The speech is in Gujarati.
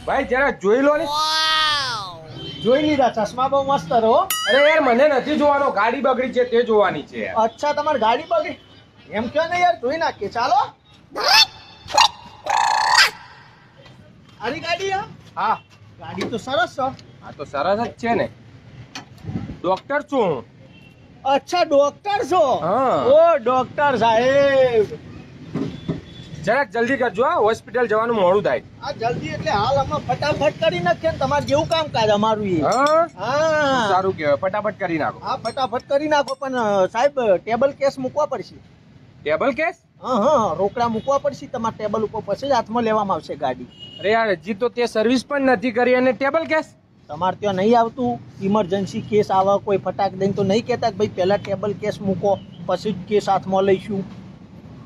ભાઈ જરા જોઈ લો ને. જોઈ લીધા, ચશ્મા બહુ મસ્ત રહો. અરે યાર મને નથી જોવાનો, ગાડી બગડી છે તે જોવાની છે યાર. અચ્છા, તમારી ગાડી બગડી એમ કયો ને યાર, જોઈ નાખીએ. ચાલો, આરી ગાડી આ? હા ગાડી તો સરસ છે. હા તો સરસ જ છે ને. ડોક્ટર છું હું. અચ્છા, ડોક્ટર છો? હા. ઓ ડોક્ટર સાહેબ, જરાક જલ્દી કરજો, હા હોસ્પિટલ જવાનું મોડું થાય. આ જલ્દી એટલે હાલ અમે ફટાફટ કરી નાખીએ ને, તમારે જેવું કામકાજ અમારું એ. હા હા સારું કહેવાય, ફટાફટ કરી નાખો. હા, ફટાફટ કરી નાખો. પણ સાહેબ, ટેબલ કેસ મૂકવા પડશે. Table case? હા, રોકડા મૂકવા પડશે તમારા ટેબલ ઉપર, પછી જ હાથમાં લેવામાં આવશે ગાડી. અરે યાર હજી તો તે સર્વિસ પણ નથી કરી અને ટેબલ કેસ? તમારે ત્યાં નહીં આવતું? ઇમરજન્સી કેસ આવે કોઈ ફટાક દઈને તો નહીં કહેતા કે ભાઈ પહેલા ટેબલ કેસ મૂકો પછી જ કેસ હાથમાં લઈશું?